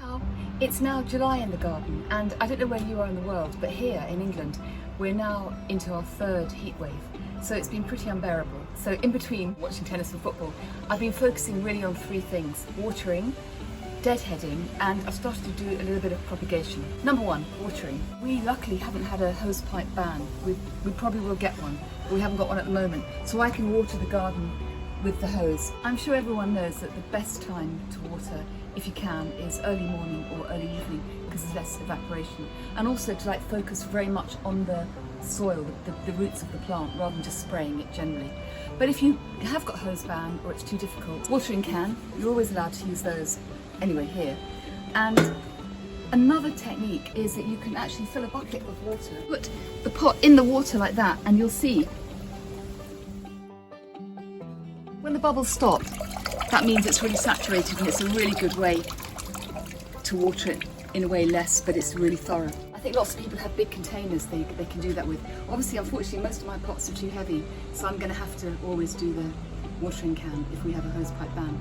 hao. It's now July in the garden, and I don't know where you are in the world, but here in England we're now into our third heat wave, so it's been pretty unbearable. So in between watching tennis and football, I've been focusing really on three things: watering, deadheading, and I've started to do a little bit of propagation. Number one, watering. We luckily haven't had a hosepipe ban. We probably will get one, but we haven't got one at the moment, so I can water the garden with the hose. I'm sure everyone knows that the best time to water, if you can, is early morning or early evening, because there's less evaporation, and also to focus very much on the soil, the roots of the plant, rather than just spraying it generally. But if you have got a hose ban or it's too difficult, watering can, you're always allowed to use those anyway here. And another technique is that you can actually fill a bucket of water, put the pot in the water like that, and you'll see when the bubbles stop, that means it's really saturated, and it's a really good way to water it in a way less, but it's really thorough. I think lots of people have big containers they can do that with. Obviously, unfortunately, most of my pots are too heavy, so I'm going to have to always do the watering can if we have a hosepipe ban.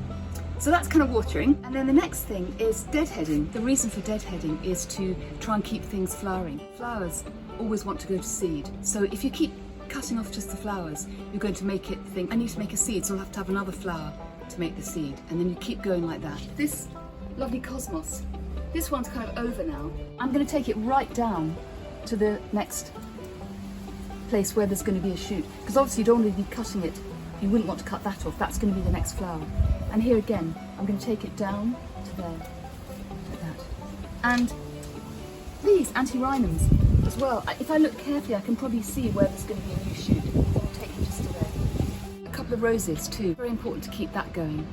So that's kind of watering. And then the next thing is deadheading. The reason for deadheading is to try and keep things flowering. Flowers always want to go to seed, so if you keep cutting off just the flowers, you're going to make it think, I need to make a seed, so I'll have to have another flower to make the seed, and then you keep going like that. This lovely cosmos, this one's kind of over now. I'm going to take it right down to the next place where there's going to be a shoot, because obviously you don't want to be cutting it, you wouldn't want to cut that off, that's going to be the next flower. And here again, I'm going to take it down to there, like that. And these antirrhinums as well, if I look carefully I can probably see where there's going to be a new shoot. I'll take you just to there. A couple of roses too, very important to keep that going.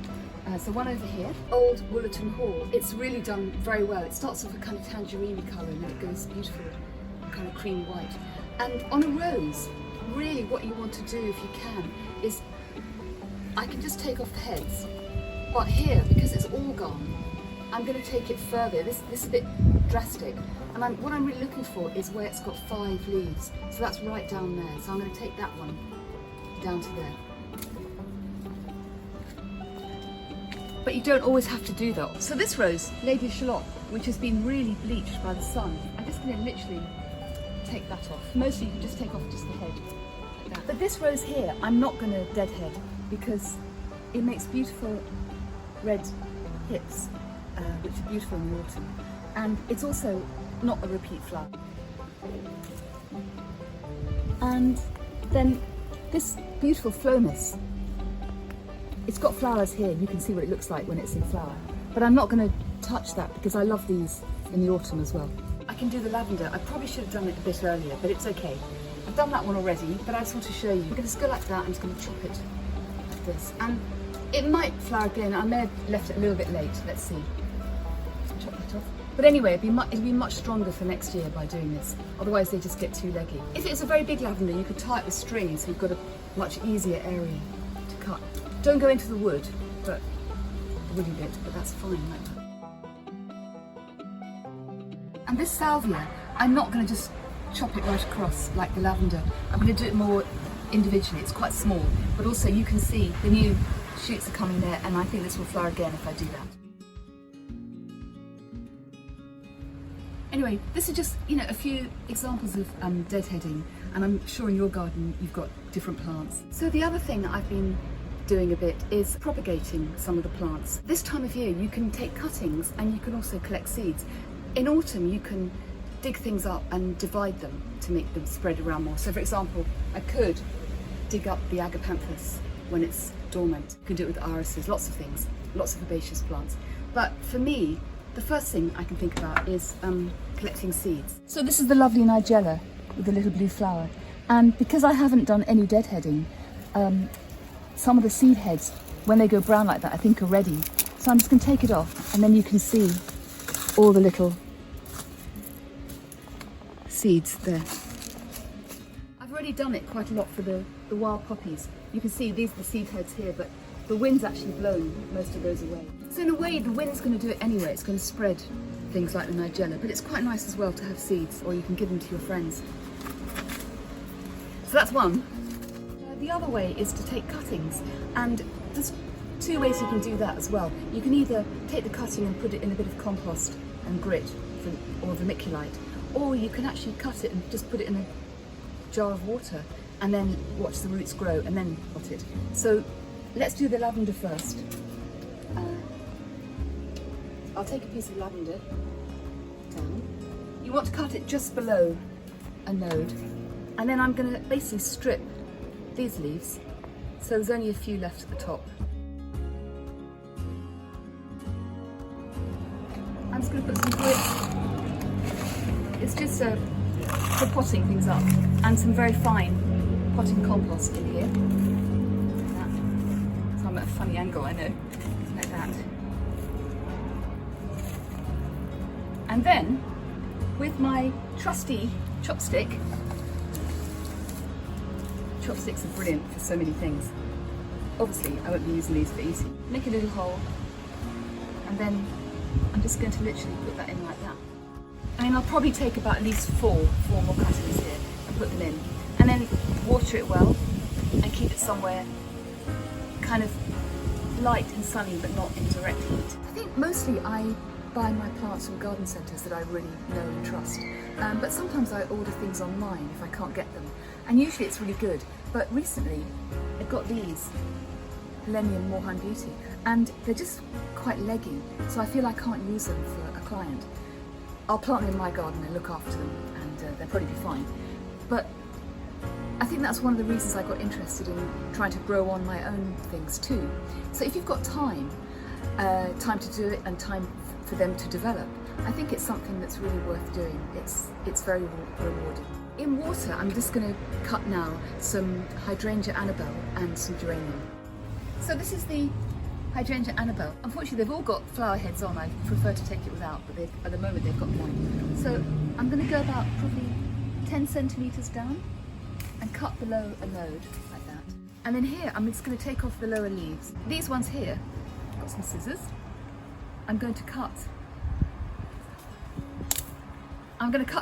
So one over here, Old Woollerton Hall. It's really done very well. It starts off a kind of tangerine colour and then it goes beautiful, kind of cream white. And on a rose, really what you want to do if you can is, I can just take off the heads, but here, because it's all gone, I'm going to take it further. This is a bit drastic, and what I'm really looking for is where it's got 5 leaves, so that's right down there. So I'm going to take that one down to there. But you don't always have to do that. So this rose, Lady Charlotte, which has been really bleached by the sun, I'm just going to literally take that off. Mostly you can just take off just the head, like that. But this rose here, I'm not going to deadhead, because it makes beautiful red hips, which are beautiful in the autumn. And it's also not a repeat flower. And then this beautiful Phlomis, it's got flowers here, you can see what it looks like when it's in flower. But I'm not going to touch that because I love these in the autumn as well. I can do the lavender. I probably should have done it a bit earlier, but it's okay. I've done that one already, but I just want to show you. I'm going to just go like that, I'm just going to chop it like this. And it might flower again, I may have left it a little bit late, let's see. Chop that off. But anyway, it'll be much stronger for next year by doing this, otherwise they just get too leggy. If it's a very big lavender, you could tie it with string, so you've got a much easier area to cut. Don't go into the wood, but the woody bit, but that's fine like that. And this salvia, I'm not going to just chop it right across like the lavender. I'm going to do it more individually. It's quite small, but also you can see the new shoots are coming there, and I think this will flower again if I do that. Anyway, this is just, a few examples of deadheading, and I'm sure in your garden you've got different plants. So the other thing that I've been doing a bit is propagating some of the plants. This time of year you can take cuttings and you can also collect seeds. In autumn you can dig things up and divide them to make them spread around more. So for example, I could dig up the agapanthus when it's dormant. You can do it with irises, lots of things, lots of herbaceous plants. But for me, the first thing I can think about is collecting seeds. So this is the lovely Nigella with the little blue flower. And because I haven't done any deadheading, some of the seed heads, when they go brown like that, I think are ready. So I'm just going to take it off, and then you can see all the little seeds there. I've already done it quite a lot for the wild poppies. You can see these are the seed heads here, but the wind's actually blown most of those away. So in a way, the wind's going to do it anyway. It's going to spread things like the Nigella, but it's quite nice as well to have seeds, or you can give them to your friends. So that's one. The other way is to take cuttings and just two ways you can do that as well. You can either take the cutting and put it in a bit of compost and grit or vermiculite, or you can actually cut it and just put it in a jar of water and then watch the roots grow and then pot it. So let's do the lavender first. I'll take a piece of lavender down. You want to cut it just below a node, and then I'm going to basically strip these leaves so there's only a few left at the top. I'm just going to put some grit. It's just for potting things up, and some very fine potting compost in here. Like that. So I'm at a funny angle, I know. Like that. And then, with my trusty chopstick, chopsticks are brilliant for so many things. Obviously, I won't be using these for eating. Make a little hole, and then I'm just going to literally put that in like that. I mean, I'll probably take about at least four more cuttings here and put them in. And then water it well and keep it somewhere kind of light and sunny but not in direct heat. I think mostly I buy my plants from garden centres that I really know and trust. But sometimes I order things online if I can't get them. And usually it's really good. But recently I got these Millennium Moorheim Beauty, and they're just quite leggy, so I feel I can't use them for a client. I'll plant them in my garden and look after them, and they'll probably be fine. But I think that's one of the reasons I got interested in trying to grow on my own things too. So if you've got time to do it and time for them to develop, I think it's something that's really worth doing. It's very rewarding. In water, I'm just going to cut now some Hydrangea Annabelle and some geranium. So this is the Hydrangea Annabelle. Unfortunately, they've all got flower heads on. I prefer to take it without, but at the moment they've got one. So I'm going to go about probably 10 centimetres down and cut below a node like that. And then here, I'm just going to take off the lower leaves. These ones here, I've got some scissors. I'm going to cut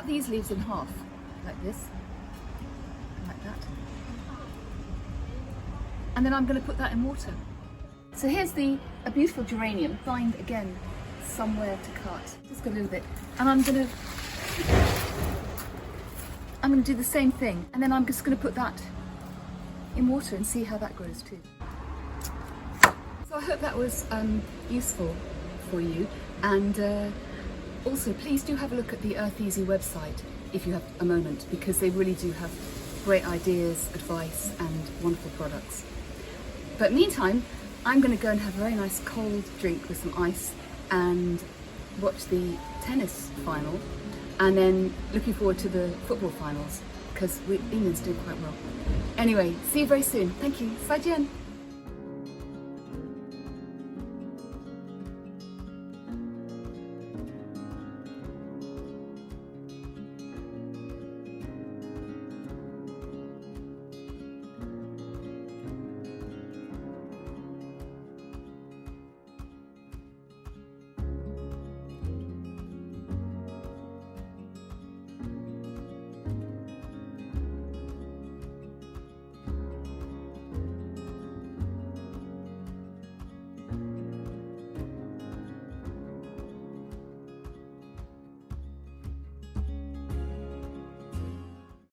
these leaves in half, like this, like that. And then I'm going to put that in water. So here's a beautiful geranium. Find again somewhere to cut. Just a little bit, and I'm going to do the same thing, and then I'm just going to put that in water and see how that grows too. So I hope that was useful for you, and also please do have a look at the Earth Easy website if you have a moment, because they really do have great ideas, advice and wonderful products. But meantime, I'm going to go and have a very nice cold drink with some ice and watch the tennis final, and then looking forward to the football finals because England's doing quite well. Anyway, see you very soon. Thank you. 再见.